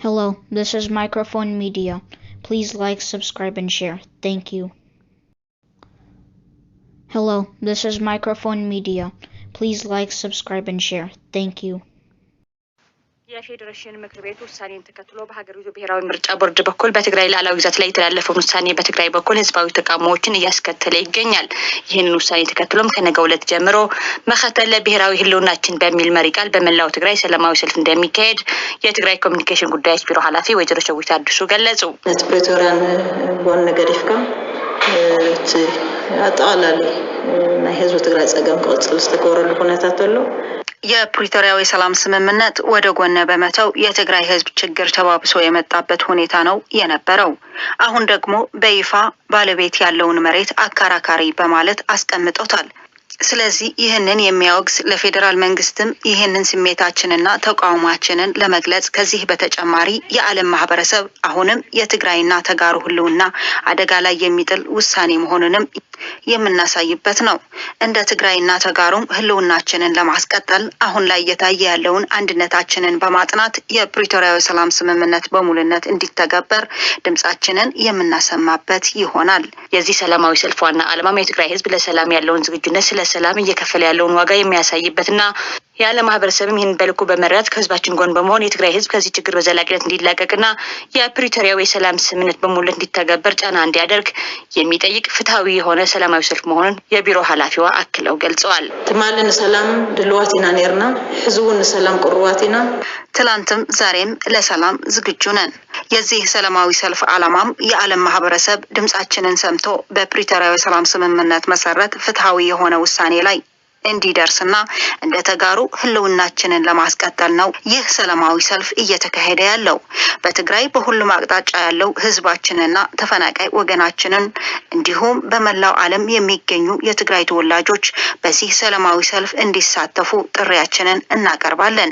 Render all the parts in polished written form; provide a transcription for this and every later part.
Hello, this is Microphone Media. Please like, subscribe, and share. Thank you. Hello, this is Microphone Media. Please like, subscribe, and share. Thank you. የፌዴሬሽን ምክር ቤት ውሳኔን ተከትሎ በሀገሪቱ ብሔራዊ ምርጫ ቦርድ በኩል በትግራይ ላላው ግዛት ላይ የተላለፈው ውሳኔ በትግራይ በኩል ህዝባዊ ተቃውሞዎችን እያስከተለ ይገኛል። ይህንን ውሳኔ ተከትሎም ከነገው ዕለት ጀምሮ መከተለ ብሔራዊ ህልውናችን በሚል መሪ ቃል በመላው ትግራይ ሰላማዊ ሰልፍ እንደሚካሄድ የትግራይ ኮሚኒኬሽን ጉዳዮች ቢሮ ኃላፊ ወይዘሮ ሸዊት አዲሱ ገለጹ። ፕሪቶሪያን ቦን ነገሪፍካ አጣላሊ ናይ ህዝብ ትግራይ ጸገም ቅጽል ዝተከወረሉ ሁኔታት አሎ የፕሪቶሪያው የሰላም ስምምነት ወደ ጎን በመተው የትግራይ ህዝብ ችግር ተባብሶ የመጣበት ሁኔታ ነው የነበረው። አሁን ደግሞ በይፋ ባለቤት ያለውን መሬት አካራካሪ በማለት አስቀምጦታል። ስለዚህ ይህንን የሚያወግዝ ለፌደራል መንግስትም ይህንን ስሜታችንና ተቃውሟችንን ለመግለጽ ከዚህ በተጨማሪ የዓለም ማህበረሰብ አሁንም የትግራይና ተጋሩ ህልውና አደጋ ላይ የሚጥል ውሳኔ መሆኑንም የምናሳይበት ነው። እንደ ትግራይና ተጋሩም ህልውናችንን ለማስቀጠል አሁን ላይ እየታየ ያለውን አንድነታችንን በማጥናት የፕሪቶሪያው ሰላም ስምምነት በሙሉነት እንዲተገበር ድምጻችንን የምናሰማበት ይሆናል። የዚህ ሰላማዊ ሰልፍ ዋና ዓላማ የትግራይ ህዝብ ለሰላም ያለውን ዝግጁነት ስለ ሰላም እየከፈለ ያለውን ዋጋ የሚያሳይበትና የዓለም ማህበረሰብም ይህን በልኩ በመረዳት ከህዝባችን ጎን በመሆን የትግራይ ህዝብ ከዚህ ችግር በዘላቂነት እንዲላቀቅና የፕሪቶሪያው የሰላም ስምምነት በሙሉነት እንዲተገበር ጫና እንዲያደርግ የሚጠይቅ ፍትሃዊ የሆነ ሰላማዊ ሰልፍ መሆኑን የቢሮ ኃላፊዋ አክለው ገልጸዋል። ትማልን ሰላም ድልዋቲና ኔርና ህዝቡን ሰላም ቁርዋቲና ትላንትም ዛሬም ለሰላም ዝግጁ ነን። የዚህ ሰላማዊ ሰልፍ ዓላማም የዓለም ማህበረሰብ ድምጻችንን ሰምቶ በፕሪቶሪያው የሰላም ስምምነት መሰረት ፍትሃዊ የሆነ ውሳኔ ላይ እንዲደርስና እንደ ተጋሩ ህልውናችንን ለማስቀጠል ነው ይህ ሰላማዊ ሰልፍ እየተካሄደ ያለው። በትግራይ በሁሉም አቅጣጫ ያለው ህዝባችንና ተፈናቃይ ወገናችንን እንዲሁም በመላው ዓለም የሚገኙ የትግራይ ተወላጆች በዚህ ሰላማዊ ሰልፍ እንዲሳተፉ ጥሪያችንን እናቀርባለን።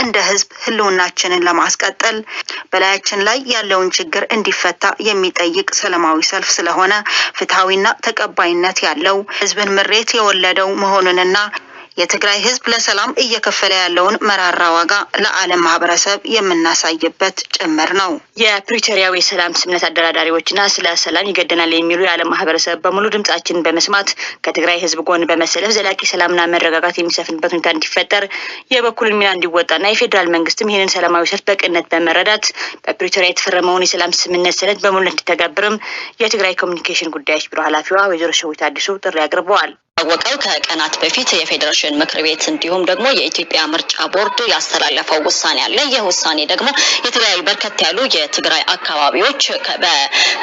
እንደ ህዝብ ህልውናችንን ለማስቀጠል በላያችን ላይ ያለውን ችግር እንዲፈታ የሚጠይቅ ሰላማዊ ሰልፍ ስለሆነ ፍትሃዊና ተቀባይነት ያለው ህዝብን ምሬት የወለደው መሆኑን የትግራይ ህዝብ ለሰላም እየከፈለ ያለውን መራራ ዋጋ ለዓለም ማህበረሰብ የምናሳይበት ጭምር ነው። የፕሪቶሪያው የሰላም ስምምነት አደራዳሪዎችና ስለ ሰላም ይገደናል የሚሉ የዓለም ማህበረሰብ በሙሉ ድምጻችንን በመስማት ከትግራይ ህዝብ ጎን በመሰለፍ ዘላቂ ሰላምና መረጋጋት የሚሰፍንበት ሁኔታ እንዲፈጠር የበኩሉን ሚና እንዲወጣና የፌዴራል መንግስትም ይህንን ሰላማዊ ሰልፍ በቅንነት በመረዳት በፕሪቶሪያ የተፈረመውን የሰላም ስምምነት ሰነድ በሙሉነት እንዲተገብርም የትግራይ ኮሚኒኬሽን ጉዳዮች ቢሮ ኃላፊዋ ወይዘሮ ሸዊት አዲሱ ጥሪ አቅርበዋል። ወቀው ከቀናት በፊት የፌዴሬሽን ምክር ቤት እንዲሁም ደግሞ የኢትዮጵያ ምርጫ ቦርድ ያስተላለፈው ውሳኔ አለ። ይህ ውሳኔ ደግሞ የተለያዩ በርከት ያሉ የትግራይ አካባቢዎች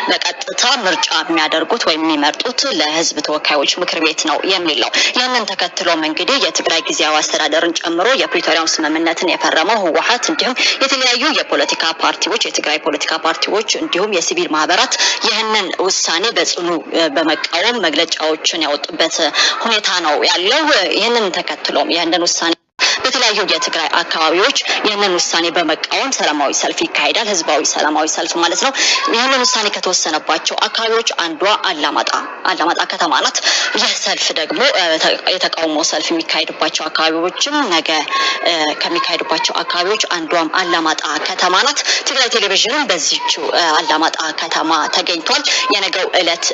በቀጥታ ምርጫ የሚያደርጉት ወይም የሚመርጡት ለህዝብ ተወካዮች ምክር ቤት ነው የሚለው። ያንን ተከትሎም እንግዲህ የትግራይ ጊዜያዊ አስተዳደርን ጨምሮ የፕሪቶሪያው ስምምነትን የፈረመው ህወሓት እንዲሁም የተለያዩ የፖለቲካ ፓርቲዎች የትግራይ ፖለቲካ ፓርቲዎች እንዲሁም የሲቪል ማህበራት ይህንን ውሳኔ በጽኑ በመቃወም መግለጫዎችን ያወጡበት ሁኔታ ነው ያለው። ይህንን ተከትሎም ይህንን ውሳኔ በተለያዩ የትግራይ አካባቢዎች ይህንን ውሳኔ በመቃወም ሰላማዊ ሰልፍ ይካሄዳል። ህዝባዊ ሰላማዊ ሰልፍ ማለት ነው። ይህንን ውሳኔ ከተወሰነባቸው አካባቢዎች አንዷ አላማጣ ከተማ ናት። ይህ ሰልፍ ደግሞ የተቃውሞ ሰልፍ የሚካሄድባቸው አካባቢዎችም ነገ ከሚካሄድባቸው አካባቢዎች አንዷም አላማጣ ከተማ ናት። ትግራይ ቴሌቪዥንም በዚህቹ አላማጣ ከተማ ተገኝቷል። የነገው ዕለት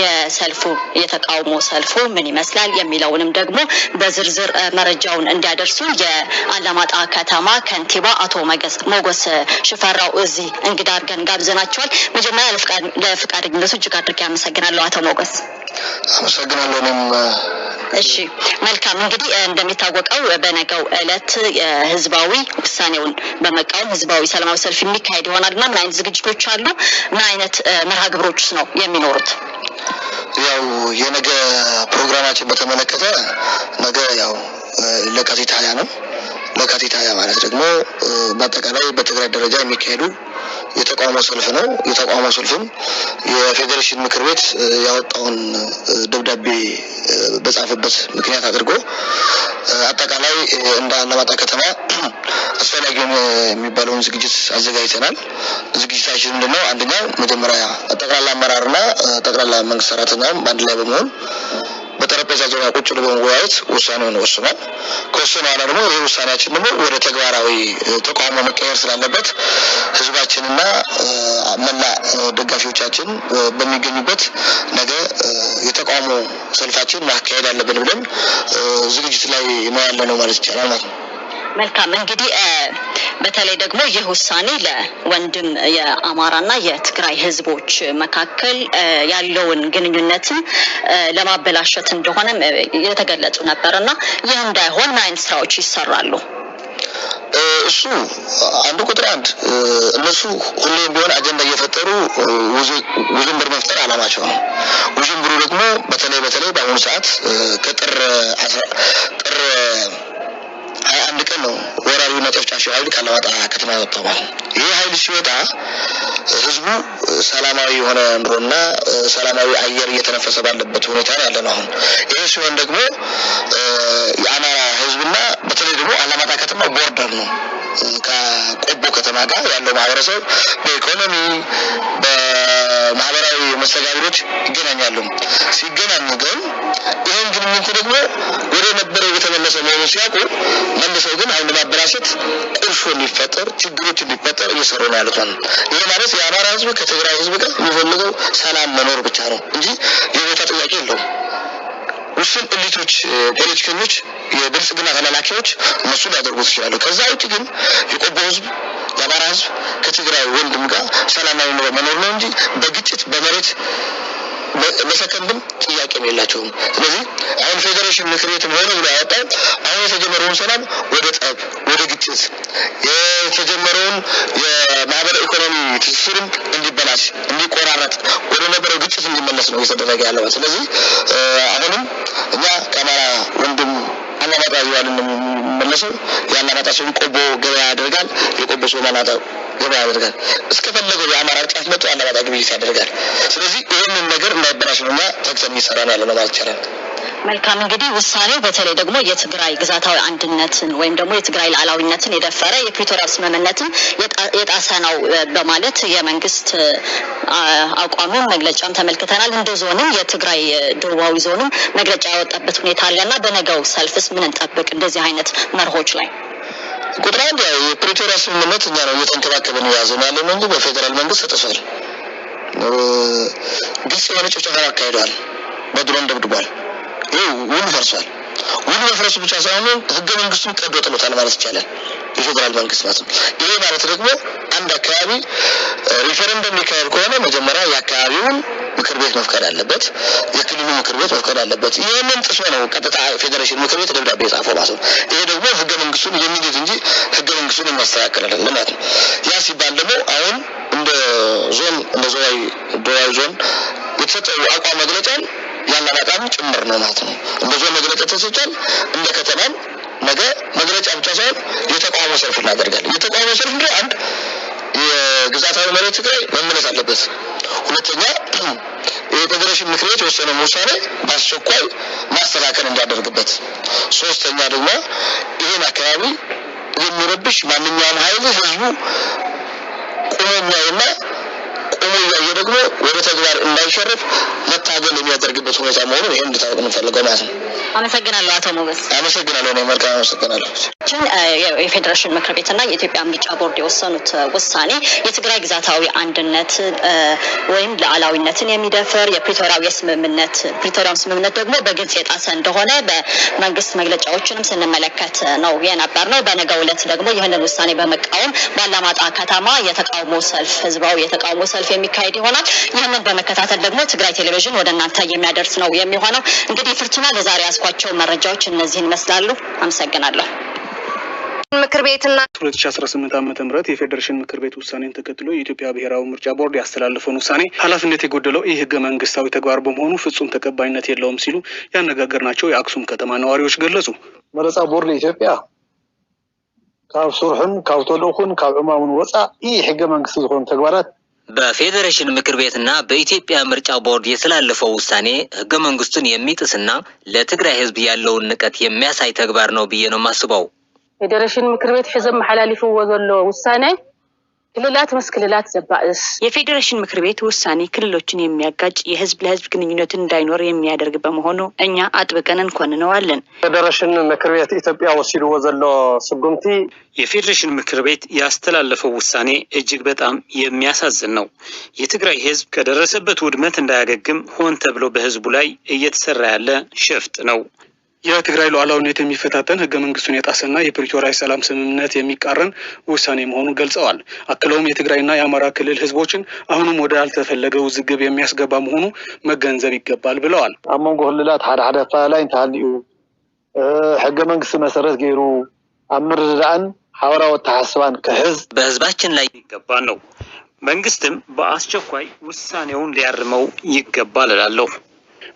የሰልፉ የተቃውሞ ሰልፉ ምን ይመስላል የሚለውንም ደግሞ በዝርዝር መረጃውን እንዲያደርሱ የአላማጣ ከተማ ከንቲባ አቶ ሞገስ ሽፈራው እዚህ እንግዳ አድርገን ጋብዘናቸዋል። መጀመሪያ ለፍቃደኝነቱ እጅግ አድርጌ አመሰግናለሁ አቶ ሞገስ። አመሰግናለሁ። እኔም እሺ መልካም። እንግዲህ እንደሚታወቀው በነገው ዕለት ህዝባዊ ውሳኔውን በመቃወም ህዝባዊ ሰላማዊ ሰልፍ የሚካሄድ ይሆናልና ምን አይነት ዝግጅቶች አሉ? ምን አይነት መርሃ ግብሮችስ ነው የሚኖሩት? ያው የነገ ፕሮግራማችን በተመለከተ ነገ ያው ለካቲት 20 ነው። ለካቲት 20 ማለት ደግሞ በአጠቃላይ በትግራይ ደረጃ የሚካሄዱ የተቃውሞ ሰልፍ ነው። የተቃውሞ ሰልፍም የፌዴሬሽን ምክር ቤት ያወጣውን ደብዳቤ በጻፈበት ምክንያት አድርጎ አጠቃላይ እንደ አላማጣ ከተማ አስፈላጊ የሚባለውን ዝግጅት አዘጋጅተናል። ዝግጅታችን ምንድነው? አንደኛው መጀመሪያ ጠቅላላ አመራርና ጠቅላላ መንግስት ሰራተኛው አንድ ላይ በመሆን በጠረጴዛ ዙሪያ ቁጭ ብሎ በመወያየት ውሳኔውን ወስኗል። ከወሰኑ በኋላ ደግሞ ይህ ውሳኔያችን ደግሞ ወደ ተግባራዊ ተቋም መቀየር ስላለበት ህዝባችንና መላ ደጋፊዎቻችን በሚገኙበት ነገ የተቋሙ ሰልፋችን ማካሄድ አለብን ብለን ዝግጅት ላይ ነው ያለነው ማለት ይቻላል ማለት ነው። መልካም እንግዲህ በተለይ ደግሞ ይህ ውሳኔ ለወንድም የአማራና የትግራይ ህዝቦች መካከል ያለውን ግንኙነትን ለማበላሸት እንደሆነ የተገለጹ ነበርና ይህ እንዳይሆን ምን አይነት ስራዎች ይሰራሉ? እሱ አንዱ ቁጥር አንድ እነሱ ሁሌም ቢሆን አጀንዳ እየፈጠሩ ውዥንብር መፍጠር አላማቸው ነው። ውዥንብሩ ደግሞ በተለይ በአሁኑ ሰዓት ከጥር 21 ቀን ነው ወራሪው ነጥብጫሽ ኃይል ካለማጣ ከተማ ወጥቷል። ይህ ኃይል ሲወጣ ህዝቡ ሰላማዊ የሆነ ኑሮና ሰላማዊ አየር እየተነፈሰ ባለበት ሁኔታ ያለ ነው። አሁን ይሄ ሲሆን ደግሞ የአማራ ህዝብና በተለይ ደግሞ አላማጣ ከተማ ቦርደር ነው ከቆቦ ከተማ ጋር ያለው ማህበረሰብ በኢኮኖሚ በማህበራዊ መስተጋብሮች ይገናኛሉ። ሲገናኙ ግን ይሄን ግንኙነት ደግሞ ወደ ነበረው የተመለሰ መሆኑን ሲያውቁ መልሰው ግን ኃይል ማበላሸት ቁርሾ እንዲፈጠር ችግሮች እንዲፈጠር እየሰሩ ነው ያሉት። ይሄ ማለት የአማራ ህዝብ ከትግራይ ህዝብ ጋር የሚፈልገው ሰላም መኖር ብቻ ነው እንጂ የቦታ ጥያቄ የለውም። ውስን ኤሊቶች ፖለቲከኞች የብልጽግና ተላላኪዎች እነሱ ሊያደርጉት ይችላሉ። ከዛ ውጭ ግን የቆቦ ህዝብ የአማራ ህዝብ ከትግራይ ወንድም ጋር ሰላማዊ ኑሮ መኖር ነው እንጂ በግጭት በመሬት ለሰከንድም ጥያቄም የላቸውም። ስለዚህ አሁን ፌዴሬሽን ምክር ቤት ሆነ ብሎ ያወጣው አሁን የተጀመረውን ሰላም ወደ ጠብ ወደ ግጭት የተጀመረውን የማህበራዊ ኢኮኖሚ ትስስርም እንዲበላሽ እንዲቆራረጥ ወደ ነበረው ግጭት እንዲመለስ ነው እየተደረገ ያለው። ስለዚህ አሁንም እኛ ከአማራ ወንድም አላማጣ ያለን መለሰው ያላማጣ ሰው ቆቦ ገበያ ያደርጋል፣ የቆቦ ሰው ማናጣ ገበያ ያደርጋል። እስከፈለገው የአማራ ጫፍ መጥቶ አላማጣ ግብይት ያደርጋል። ስለዚህ ይሄንን ነገር እንዳይበላሽ ነውና ተግሰን እየሰራን ያለነው ማለት ይቻላል። መልካም እንግዲህ ውሳኔው በተለይ ደግሞ የትግራይ ግዛታዊ አንድነትን ወይም ደግሞ የትግራይ ሉዓላዊነትን የደፈረ የፕሪቶሪያ ስምምነትን የጣሰ ነው በማለት የመንግስት አቋሙን መግለጫም ተመልክተናል። እንደ ዞንም የትግራይ ደቡባዊ ዞንም መግለጫ ያወጣበት ሁኔታ አለና በነገው ሰልፍስ ምን እንጠብቅ? እንደዚህ አይነት መርሆች ላይ ቁጥር አንድ የፕሪቶሪያ ስምምነት እኛ ነው እየተንከባከበን ያዘን ያለው እንጂ በፌደራል መንግስት ተጥሷል። ግልጽ የሆነ ጭፍጨፋ አካሂዷል። በድሮን ደብድቧል። ውሉ ፈርሷል። ውሉ መፍረሱ ብቻ ሳይሆን ህገ መንግስቱን ቀዶ ጥሎታል ማለት ይቻላል የፌደራል መንግስት ማለት ነው። ይሄ ማለት ደግሞ አንድ አካባቢ ሪፈረንደም ሊካሄድ ከሆነ መጀመሪያ የአካባቢውን ምክር ቤት መፍቀድ አለበት፣ የክልሉ ምክር ቤት መፍቀድ አለበት። ይሄንን ጥሶ ነው ቀጥታ ፌዴሬሽን ምክር ቤት ደብዳቤ ጻፈው ማለት ነው። ይሄ ደግሞ ህገ መንግስቱን የሚይዝ እንጂ ህገ መንግስቱን የሚያስተካክል አይደለም ማለት ነው። ያ ሲባል ደግሞ አሁን እንደ ዞን እንደ ደቡባዊ ዞን የተሰጠው አቋም መግለጫን ያላማጣም ጭምር ነው ማለት ነው። እንደዚህ መግለጫ ተሰጥቷል። እንደ ከተማም ነገ መግለጫ ብቻ ሳይሆን የተቃውሞ ሰልፍ እናደርጋለን። የተቃውሞ ሰልፍ ነው አንድ የግዛታዊ መሬት ትግራይ መመለስ አለበት። ሁለተኛ የፌዴሬሽን ምክር ቤት የወሰነው ውሳኔ በአስቸኳይ ማስተካከል እንዲያደርግበት። ሶስተኛ ደግሞ ይሄን አካባቢ የሚረብሽ ማንኛውም ኃይል ህዝቡ ቆሞኛውና ቆሞኛው ደግሞ ወደ ተግባር እንዳይሸርፍ መታገል የሚያደርግበት ሁኔታ መሆኑን ይሄን እንድታውቁ እንፈልገው ማለት ነው። አመሰግናለሁ አቶ ሞገስ። አመሰግናለሁ ነው መልካም አመሰግናለሁ። የፌዴሬሽን ምክር ቤትና የኢትዮጵያ ምርጫ ቦርድ የወሰኑት ውሳኔ የትግራይ ግዛታዊ አንድነት ወይም ሉዓላዊነትን የሚደፍር የፕሪቶሪያው ስምምነት ደግሞ በግልጽ የጣሰ እንደሆነ በመንግስት መግለጫዎችንም ስንመለከት ነው የነበርነው። በነገው ዕለት ደግሞ ይህንን ውሳኔ በመቃወም ባላማጣ ከተማ ህዝባዊ የተቃውሞ ሰልፍ የሚካሄድ ይሆናል። ይህንን በመከታተል ደግሞ ትግራይ ቴሌቪዥን ወደ እናንተ የሚያደርስ ነው የሚሆነው። እንግዲህ ፍርቱና ለዛሬ ያስኳቸው መረጃዎች እነዚህን ይመስላሉ። አመሰግናለሁ። ምክር ቤትና 2018 ዓ.ም የፌዴሬሽን ምክር ቤት ውሳኔን ተከትሎ የኢትዮጵያ ብሔራዊ ምርጫ ቦርድ ያስተላለፈውን ውሳኔ ኃላፊነት የጎደለው ይህ ህገ መንግስታዊ ተግባር በመሆኑ ፍጹም ተቀባይነት የለውም ሲሉ ያነጋገርናቸው የአክሱም ከተማ ነዋሪዎች ገለጹ። ምርጫ ቦርድ ኢትዮጵያ ካብ ሱርሑን ካብ ተልእኹን ካብ ዕማሙን ወፃእ ይህ ህገ መንግስት ዝኾኑ ተግባራት በፌዴሬሽን ምክር ቤትና በኢትዮጵያ ምርጫ ቦርድ የተላለፈው ውሳኔ ህገ መንግስቱን የሚጥስና ለትግራይ ህዝብ ያለውን ንቀት የሚያሳይ ተግባር ነው ብዬ ነው ማስበው። ፌዴሬሽን ምክር ቤት ሕዘብ መሐላሊፍዎ ዘሎ ውሳኔ ክልላት መስክልላት ዘባእስ የፌዴሬሽን ምክር ቤት ውሳኔ ክልሎችን የሚያጋጭ የህዝብ ለህዝብ ግንኙነትን እንዳይኖር የሚያደርግ በመሆኑ እኛ አጥብቀን እንኮንነዋለን። ፌዴሬሽን ምክር ቤት ኢትዮጵያ ወሲዱ ወዘሎ ስጉምቲ የፌዴሬሽን ምክር ቤት ያስተላለፈው ውሳኔ እጅግ በጣም የሚያሳዝን ነው። የትግራይ ህዝብ ከደረሰበት ውድመት እንዳያገግም ሆን ተብሎ በህዝቡ ላይ እየተሰራ ያለ ሸፍጥ ነው። የትግራይ ሉዓላዊነት የሚፈታተን ህገ መንግስቱን የጣሰና የፕሪቶሪያ ሰላም ስምምነት የሚቃረን ውሳኔ መሆኑን ገልጸዋል። አክለውም የትግራይና የአማራ ክልል ህዝቦችን አሁንም ወደ አልተፈለገ ውዝግብ የሚያስገባ መሆኑ መገንዘብ ይገባል ብለዋል። አሞንጎ ክልላት ሓደ ፈላላይ እንታልዩ ህገ መንግስት መሰረት ገይሩ አምርዳን ሐዋራው ተሐስባን ከህዝብ በህዝባችን ላይ ይገባ ነው። መንግስትም በአስቸኳይ ውሳኔውን ሊያርመው ይገባል እላለሁ።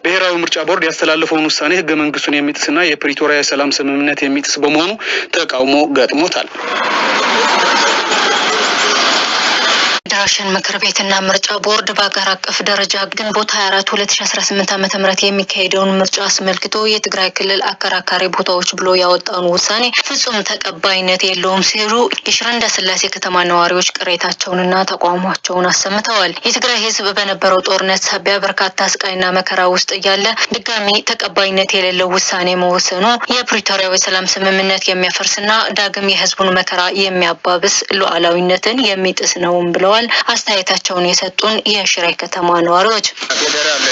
ብሔራዊ ምርጫ ቦርድ ያስተላለፈውን ውሳኔ ህገ መንግስቱን የሚጥስና የፕሪቶሪያ ሰላም ስምምነት የሚጥስ በመሆኑ ተቃውሞ ገጥሞታል። ፌዴሬሽን ምክር ቤትና ምርጫ ቦርድ በአገር አቀፍ ደረጃ ግንቦት 24 2018 ዓ.ም የሚካሄደውን ምርጫ አስመልክቶ የትግራይ ክልል አከራካሪ ቦታዎች ብሎ ያወጣውን ውሳኔ ፍጹም ተቀባይነት የለውም ሲሉ የሽረ እንዳስላሴ ከተማ ነዋሪዎች ቅሬታቸውንና ተቃውሟቸውን አሰምተዋል። የትግራይ ህዝብ በነበረው ጦርነት ሳቢያ በርካታ ስቃይና መከራ ውስጥ እያለ ድጋሚ ተቀባይነት የሌለው ውሳኔ መወሰኑ የፕሪቶሪያው የሰላም ስምምነት የሚያፈርስና ዳግም የህዝቡን መከራ የሚያባብስ ሉዓላዊነትን የሚጥስ ነውም ብለዋል። አስተያየታቸውን የሰጡን የሽሬ ከተማ ነዋሪዎች ፌደራል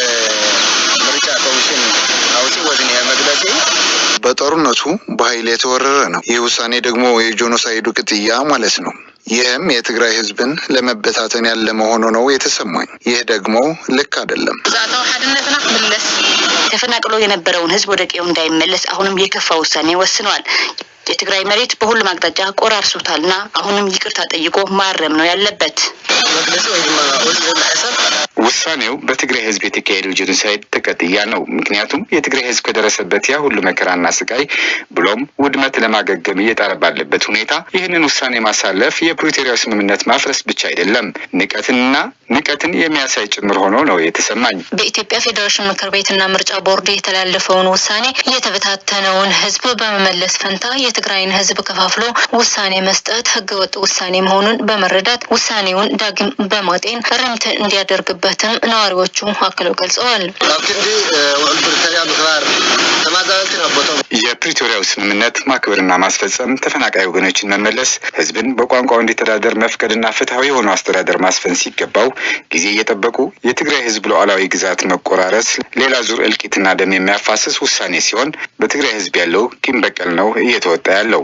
ምርጫ ኮሚሽን አውጪ ወዲን ያመግለጽ በጦርነቱ በኃይል የተወረረ ነው። ይህ ውሳኔ ደግሞ የጄኖሳይዱ ቅጥያ ማለት ነው። ይህም የትግራይ ህዝብን ለመበታተን ያለ መሆኑ ነው የተሰማኝ። ይህ ደግሞ ልክ አይደለም። ዛታው ሐድነትና መለስ ተፈናቅሎ የነበረውን ህዝብ ወደ ቀዬው እንዳይመለስ አሁንም የከፋ ውሳኔ ወስኗል። የትግራይ መሬት በሁሉም አቅጣጫ ቆራርሶታልና አሁንም ይቅርታ ጠይቆ ማረም ነው ያለበት። ውሳኔው በትግራይ ህዝብ የተካሄደው ጄኖሳይድ ተቀጥያ ነው። ምክንያቱም የትግራይ ህዝብ ከደረሰበት ያ ሁሉ መከራና ስቃይ ብሎም ውድመት ለማገገም እየጣረ ባለበት ሁኔታ ይህንን ውሳኔ ማሳለፍ የፕሪቶሪያው ስምምነት ማፍረስ ብቻ አይደለም፣ ንቀትን የሚያሳይ ጭምር ሆኖ ነው የተሰማኝ። በኢትዮጵያ ፌዴሬሽን ምክር ቤትና ምርጫ ቦርድ የተላለፈውን ውሳኔ የተበታተነውን ህዝብ በመመለስ ፈንታ የትግራይን ህዝብ ከፋፍሎ ውሳኔ መስጠት ህገወጥ ውሳኔ መሆኑን በመረዳት ውሳኔውን ዳግም በማጤን ርምት እንዲያደርግበትም ነዋሪዎቹ አክለው ገልጸዋል። የፕሪቶሪያው ስምምነት ማክበርና ማስፈጸም፣ ተፈናቃይ ወገኖችን መመለስ፣ ህዝብን በቋንቋው እንዲተዳደር መፍቀድና ፍትሃዊ የሆነ አስተዳደር ማስፈን ሲገባው ጊዜ እየጠበቁ የትግራይ ህዝብ ሉዓላዊ ግዛት መቆራረስ ሌላ ዙር እልቂትና ደም የሚያፋስስ ውሳኔ ሲሆን በትግራይ ህዝብ ያለው ቂም በቀል ነው እየተወጣ ያለው።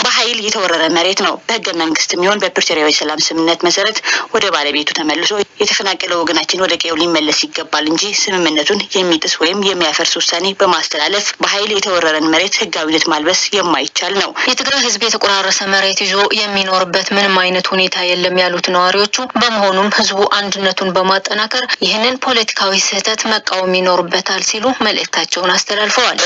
በኃይል የተወረረ መሬት ነው። በህገ መንግስት የሚሆን በፕሪቶሪያው የሰላም ስምምነት መሰረት ወደ ባለቤቱ ተመልሶ የተፈናቀለው ወገናችን ወደ ቀዬው ሊመለስ ይገባል እንጂ ስምምነቱን የሚጥስ ወይም የሚያፈርስ ውሳኔ በማስተላለፍ በኃይል የተወረረን መሬት ህጋዊነት ማልበስ የማይቻል ነው። የትግራይ ህዝብ የተቆራረሰ መሬት ይዞ የሚኖርበት ምንም አይነት ሁኔታ የለም ያሉት ነዋሪዎቹ፣ በመሆኑም ህዝቡ አንድነቱን በማጠናከር ይህንን ፖለቲካዊ ስህተት መቃወም ይኖርበታል ሲሉ መልእክታቸውን አስተላልፈዋል።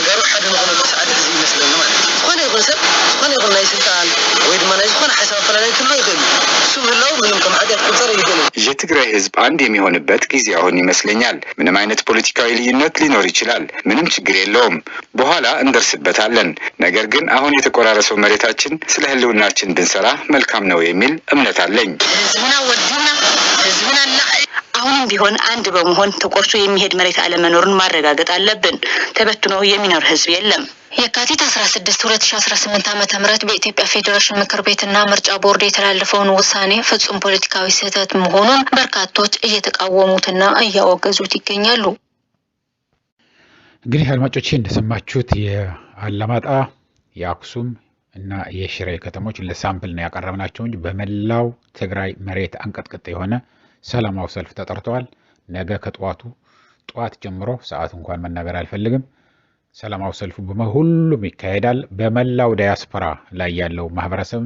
የትግራይ ህዝብ አንድ የሚሆንበት ጊዜ አሁን ይመስለኛል። ምንም አይነት ፖለቲካዊ ልዩነት ሊኖር ይችላል፣ ምንም ችግር የለውም፣ በኋላ እንደርስበታለን። ነገር ግን አሁን የተቆራረሰው መሬታችን ስለ ህልውናችን ብንሰራ መልካም ነው የሚል እምነት አለኝ። አሁንም ቢሆን አንድ በመሆን ተቆርሶ የሚሄድ መሬት አለመኖሩን ማረጋገጥ አለብን። ተበትኖ የሚኖር ህዝብ የለም። የካቲት 16 2018 ዓ.ም በኢትዮጵያ ፌዴሬሽን ምክር ቤትና ምርጫ ቦርድ የተላለፈውን ውሳኔ ፍጹም ፖለቲካዊ ስህተት መሆኑን በርካቶች እየተቃወሙትና እያወገዙት ይገኛሉ። እንግዲህ አድማጮቼ እንደሰማችሁት የአላማጣ፣ የአክሱም እና የሽሬ ከተሞች ለሳምፕል ነው ያቀረብናቸው እንጂ በመላው ትግራይ መሬት አንቀጥቅጥ የሆነ ሰላማዊ ሰልፍ ተጠርተዋል። ነገ ከጠዋት ጀምሮ ሰዓት እንኳን መናገር አልፈልግም። ሰላማዊ ሰልፉ በሁሉም ይካሄዳል። በመላው ዲያስፖራ ላይ ያለው ማህበረሰብ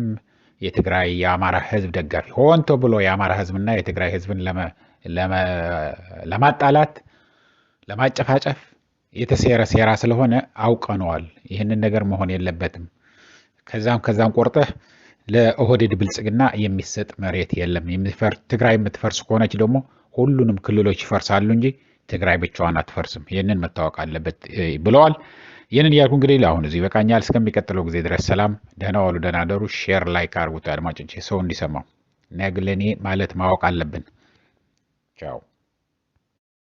የትግራይ የአማራ ህዝብ ደጋፊ ሆን ተብሎ የአማራ ህዝብና የትግራይ ህዝብን ለማጣላት ለማጨፋጨፍ የተሰራ ሴራ ስለሆነ አውቀነዋል። ይህንን ነገር መሆን የለበትም። ከዛም ቆርጠህ ለኦህዴድ ብልጽግና የሚሰጥ መሬት የለም። ትግራይ የምትፈርስ ከሆነች ደግሞ ሁሉንም ክልሎች ይፈርሳሉ እንጂ ትግራይ ብቻዋን አትፈርስም። ይህንን መታወቅ አለበት ብለዋል። ይህንን እያልኩ እንግዲህ ለአሁን እዚህ ይበቃኛል። እስከሚቀጥለው ጊዜ ድረስ ሰላም፣ ደህና ዋሉ፣ ደህና አደሩ። ሼር ላይክ አድርጉት አድማጮቼ፣ ሰው እንዲሰማው ነገ ለእኔ ማለት ማወቅ አለብን። ቻው